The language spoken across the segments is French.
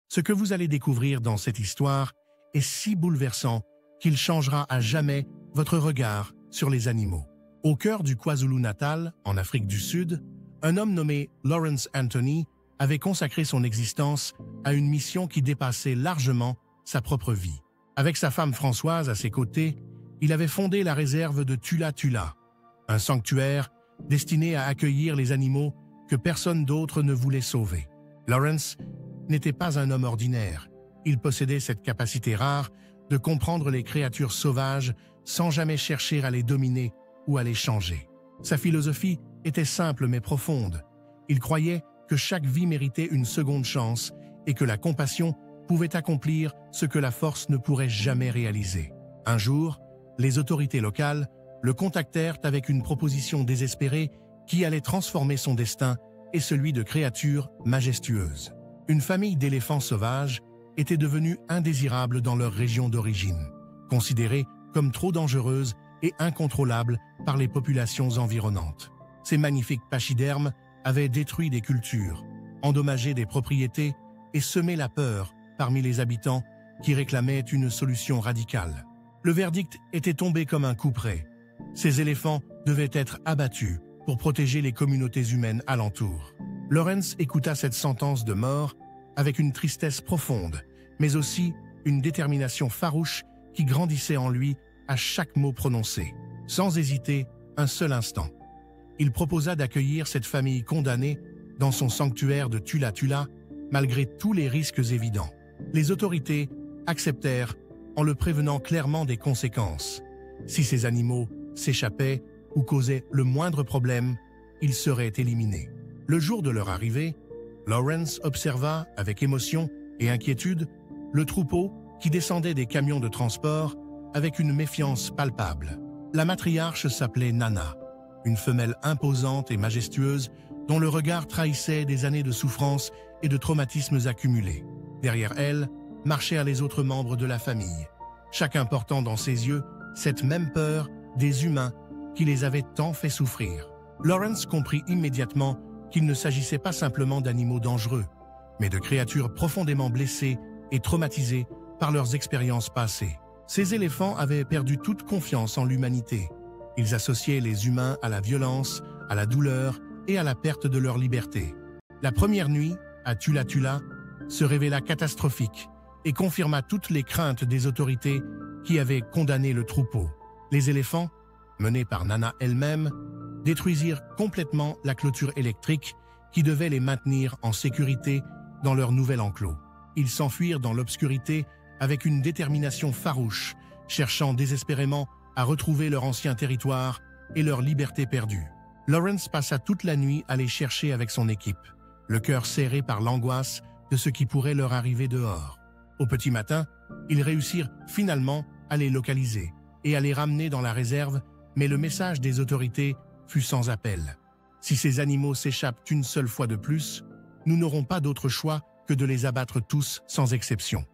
Ce que vous allez découvrir dans cette histoire est si bouleversant qu'il changera à jamais votre regard sur les animaux. Au cœur du KwaZulu-Natal, en Afrique du Sud, un homme nommé Lawrence Anthony avait consacré son existence à une mission qui dépassait largement sa propre vie. Avec sa femme Françoise à ses côtés, il avait fondé la réserve de Tula Tula, un sanctuaire destiné à accueillir les animaux que personne d'autre ne voulait sauver. Lawrence n'était pas un homme ordinaire. Il possédait cette capacité rare de comprendre les créatures sauvages sans jamais chercher à les dominer ou à les changer. Sa philosophie était simple mais profonde. Il croyait que chaque vie méritait une seconde chance et que la compassion pouvait accomplir ce que la force ne pourrait jamais réaliser. Un jour, les autorités locales le contactèrent avec une proposition désespérée qui allait transformer son destin et celui de créatures majestueuses. Une famille d'éléphants sauvages était devenue indésirable dans leur région d'origine, considérée comme trop dangereuse et incontrôlable par les populations environnantes. Ces magnifiques pachydermes avaient détruit des cultures, endommagé des propriétés et semé la peur parmi les habitants qui réclamaient une solution radicale. Le verdict était tombé comme un coup près. Ces éléphants devaient être abattus pour protéger les communautés humaines alentour. Lawrence écouta cette sentence de mort avec une tristesse profonde, mais aussi une détermination farouche qui grandissait en lui à chaque mot prononcé. Sans hésiter un seul instant, il proposa d'accueillir cette famille condamnée dans son sanctuaire de Tula Tula, malgré tous les risques évidents. Les autorités acceptèrent en le prévenant clairement des conséquences. Si ces animaux s'échappaient ou causaient le moindre problème, ils seraient éliminés. Le jour de leur arrivée, Lawrence observa avec émotion et inquiétude le troupeau qui descendait des camions de transport avec une méfiance palpable. La matriarche s'appelait Nana, une femelle imposante et majestueuse dont le regard trahissait des années de souffrance et de traumatismes accumulés. Derrière elle marchaient les autres membres de la famille, chacun portant dans ses yeux cette même peur des humains qui les avaient tant fait souffrir. Lawrence comprit immédiatement qu'il ne s'agissait pas simplement d'animaux dangereux, mais de créatures profondément blessées et traumatisées par leurs expériences passées. Ces éléphants avaient perdu toute confiance en l'humanité. Ils associaient les humains à la violence, à la douleur et à la perte de leur liberté. La première nuit, à Tula Tula, se révéla catastrophique et confirma toutes les craintes des autorités qui avaient condamné le troupeau. Les éléphants, menés par Nana elle-même, détruisirent complètement la clôture électrique qui devait les maintenir en sécurité dans leur nouvel enclos. Ils s'enfuirent dans l'obscurité avec une détermination farouche, cherchant désespérément à retrouver leur ancien territoire et leur liberté perdue. Lawrence passa toute la nuit à les chercher avec son équipe, le cœur serré par l'angoisse de ce qui pourrait leur arriver dehors. Au petit matin, ils réussirent finalement à les localiser et à les ramener dans la réserve, mais le message des autorités fut sans appel. Si ces animaux s'échappent une seule fois de plus, nous n'aurons pas d'autre choix que de les abattre tous sans exception.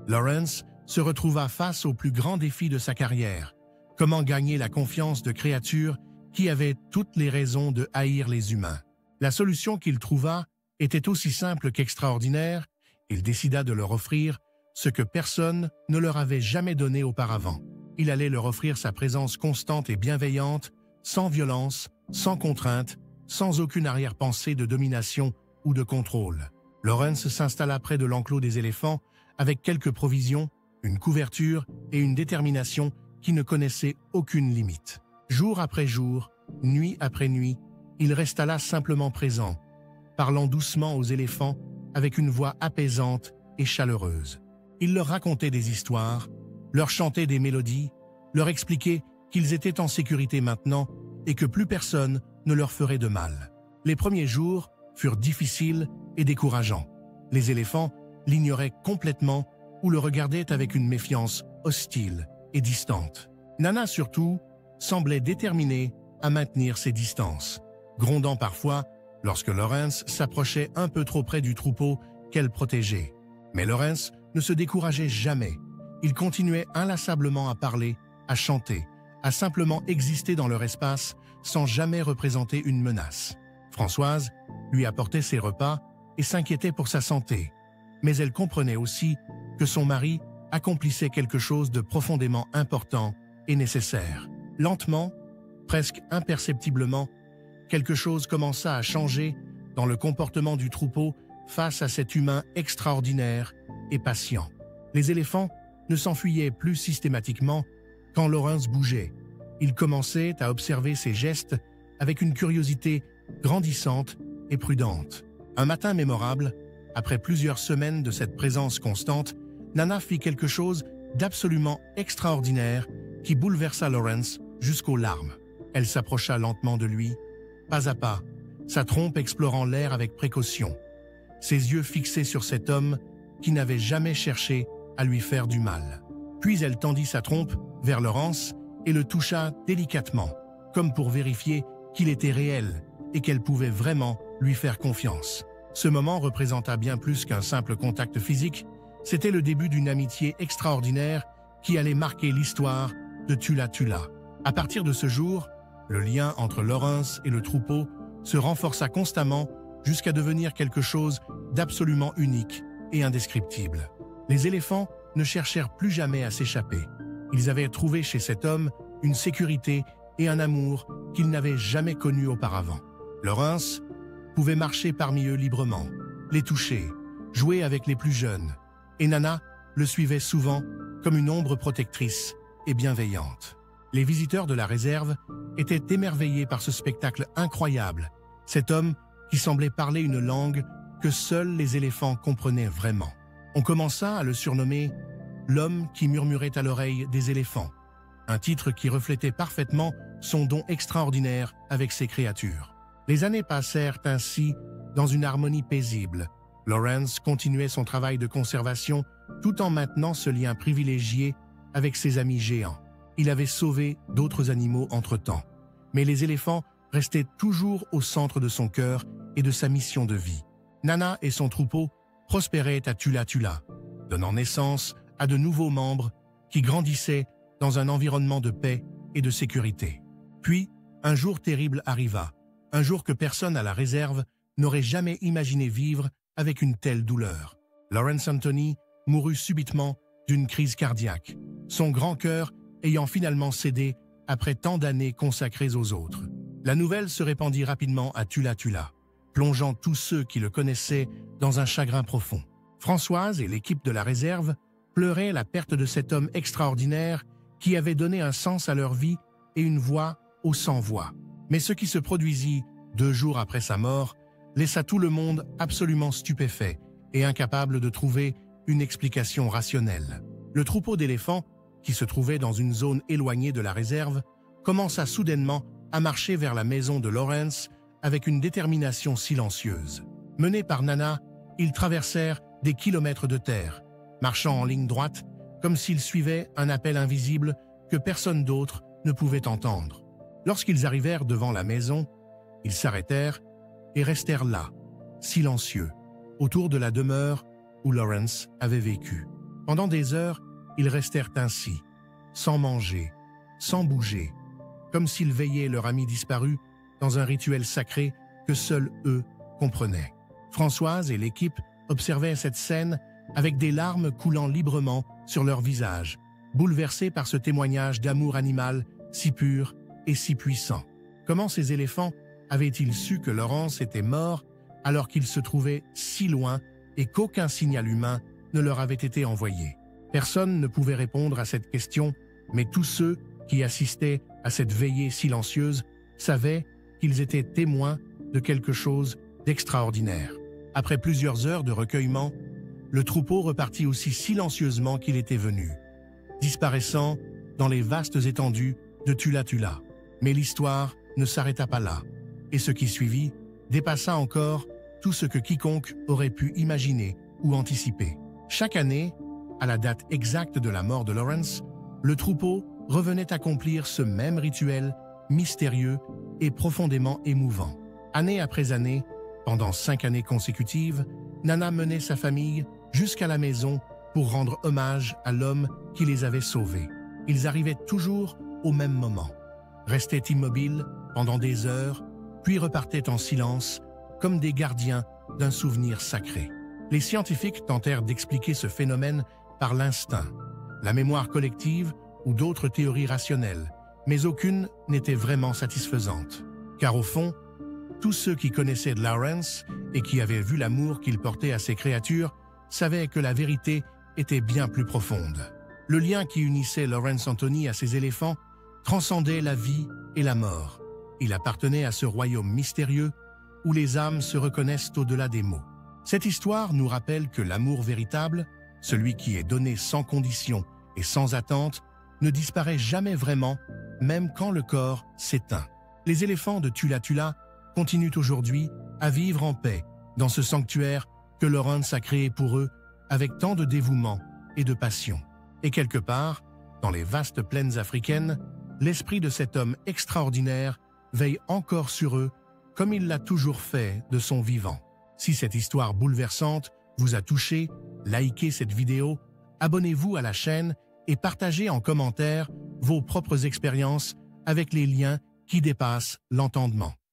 Lawrence se retrouva face au plus grand défi de sa carrière. Comment gagner la confiance de créatures qui avaient toutes les raisons de haïr les humains? La solution qu'il trouva était aussi simple qu'extraordinaire. Il décida de leur offrir ce que personne ne leur avait jamais donné auparavant. Il allait leur offrir sa présence constante et bienveillante, sans violence, sans contrainte, sans aucune arrière-pensée de domination ou de contrôle. Lawrence s'installa près de l'enclos des éléphants avec quelques provisions, une couverture et une détermination qui ne connaissait aucune limite. Jour après jour, nuit après nuit, il resta là simplement présent, parlant doucement aux éléphants avec une voix apaisante et chaleureuse. Il leur racontait des histoires, leur chantait des mélodies, leur expliquait qu'ils étaient en sécurité maintenant et que plus personne ne leur ferait de mal. Les premiers jours furent difficiles et décourageants. Les éléphants l'ignoraient complètement ou le regardaient avec une méfiance hostile et distante. Nana, surtout, semblait déterminée à maintenir ses distances, grondant parfois lorsque Lawrence s'approchait un peu trop près du troupeau qu'elle protégeait. Mais Lawrence ne se décourageait jamais. Il continuait inlassablement à parler, à chanter, à simplement exister dans leur espace sans jamais représenter une menace. Françoise lui apportait ses repas et s'inquiétait pour sa santé. mais elle comprenait aussi que son mari accomplissait quelque chose de profondément important et nécessaire. Lentement, presque imperceptiblement, quelque chose commença à changer dans le comportement du troupeau face à cet humain extraordinaire et patient. Les éléphants ne s'enfuyaient plus systématiquement quand Lawrence bougeait. Ils commençaient à observer ses gestes avec une curiosité grandissante et prudente. Un matin mémorable, après plusieurs semaines de cette présence constante, Nana fit quelque chose d'absolument extraordinaire qui bouleversa Lawrence jusqu'aux larmes. Elle s'approcha lentement de lui, pas à pas, sa trompe explorant l'air avec précaution, ses yeux fixés sur cet homme qui n'avait jamais cherché à lui faire du mal. Puis elle tendit sa trompe vers Lawrence et le toucha délicatement, comme pour vérifier qu'il était réel et qu'elle pouvait vraiment lui faire confiance. Ce moment représenta bien plus qu'un simple contact physique, c'était le début d'une amitié extraordinaire qui allait marquer l'histoire de Tula Tula. À partir de ce jour, le lien entre Lawrence et le troupeau se renforça constamment jusqu'à devenir quelque chose d'absolument unique et indescriptible. Les éléphants ne cherchèrent plus jamais à s'échapper. Ils avaient trouvé chez cet homme une sécurité et un amour qu'ils n'avaient jamais connus auparavant. Lawrence pouvait marcher parmi eux librement, les toucher, jouer avec les plus jeunes, et Nana le suivait souvent comme une ombre protectrice et bienveillante. Les visiteurs de la réserve étaient émerveillés par ce spectacle incroyable, cet homme qui semblait parler une langue que seuls les éléphants comprenaient vraiment. On commença à le surnommer « l'homme qui murmurait à l'oreille des éléphants », un titre qui reflétait parfaitement son don extraordinaire avec ces créatures. Les années passèrent ainsi dans une harmonie paisible. Lawrence continuait son travail de conservation tout en maintenant ce lien privilégié avec ses amis géants. Il avait sauvé d'autres animaux entre-temps, mais les éléphants restaient toujours au centre de son cœur et de sa mission de vie. Nana et son troupeau prospéraient à Tula Tula, donnant naissance à de nouveaux membres qui grandissaient dans un environnement de paix et de sécurité. Puis, un jour terrible arriva, un jour que personne à la réserve n'aurait jamais imaginé vivre avec une telle douleur. Lawrence Anthony mourut subitement d'une crise cardiaque, son grand cœur ayant finalement cédé après tant d'années consacrées aux autres. La nouvelle se répandit rapidement à Tula Tula, plongeant tous ceux qui le connaissaient dans un chagrin profond. Françoise et l'équipe de la réserve pleuraient la perte de cet homme extraordinaire qui avait donné un sens à leur vie et une voix aux sans-voix. Mais ce qui se produisit 2 jours après sa mort laissa tout le monde absolument stupéfait et incapable de trouver une explication rationnelle. Le troupeau d'éléphants, qui se trouvait dans une zone éloignée de la réserve, commença soudainement à marcher vers la maison de Lawrence avec une détermination silencieuse. Menés par Nana, ils traversèrent des kilomètres de terre, marchant en ligne droite, comme s'ils suivaient un appel invisible que personne d'autre ne pouvait entendre. Lorsqu'ils arrivèrent devant la maison, ils s'arrêtèrent et restèrent là, silencieux, autour de la demeure où Lawrence avait vécu. Pendant des heures, ils restèrent ainsi, sans manger, sans bouger, comme s'ils veillaient leur ami disparu dans un rituel sacré que seuls eux comprenaient. Françoise et l'équipe observaient cette scène avec des larmes coulant librement sur leurs visages, bouleversés par ce témoignage d'amour animal si pur et si puissant. Comment ces éléphants avaient-ils su que Lawrence était mort alors qu'il se trouvait si loin et qu'aucun signal humain ne leur avait été envoyé? Personne ne pouvait répondre à cette question, mais tous ceux qui assistaient à cette veillée silencieuse savaient qu'ils étaient témoins de quelque chose d'extraordinaire. Après plusieurs heures de recueillement, le troupeau repartit aussi silencieusement qu'il était venu, disparaissant dans les vastes étendues de Tula Tula. Mais l'histoire ne s'arrêta pas là, et ce qui suivit dépassa encore tout ce que quiconque aurait pu imaginer ou anticiper. Chaque année, à la date exacte de la mort de Lawrence, le troupeau revenait accomplir ce même rituel mystérieux et profondément émouvant. Année après année, pendant 5 années consécutives, Nana menait sa famille jusqu'à la maison pour rendre hommage à l'homme qui les avait sauvés. Ils arrivaient toujours au même moment, restaient immobiles pendant des heures, puis repartaient en silence comme des gardiens d'un souvenir sacré. Les scientifiques tentèrent d'expliquer ce phénomène par l'instinct, la mémoire collective ou d'autres théories rationnelles, mais aucune n'était vraiment satisfaisante. Car au fond, tous ceux qui connaissaient Lawrence et qui avaient vu l'amour qu'il portait à ces créatures savaient que la vérité était bien plus profonde. Le lien qui unissait Lawrence Anthony à ces éléphants transcendait la vie et la mort. Il appartenait à ce royaume mystérieux où les âmes se reconnaissent au-delà des mots. Cette histoire nous rappelle que l'amour véritable, celui qui est donné sans condition et sans attente, ne disparaît jamais vraiment, même quand le corps s'éteint. Les éléphants de Tula Tula continuent aujourd'hui à vivre en paix dans ce sanctuaire que Lawrence a créé pour eux avec tant de dévouement et de passion. Et quelque part, dans les vastes plaines africaines, l'esprit de cet homme extraordinaire veille encore sur eux comme il l'a toujours fait de son vivant. Si cette histoire bouleversante vous a touché, likez cette vidéo, abonnez-vous à la chaîne et partagez en commentaire vos propres expériences avec les liens qui dépassent l'entendement.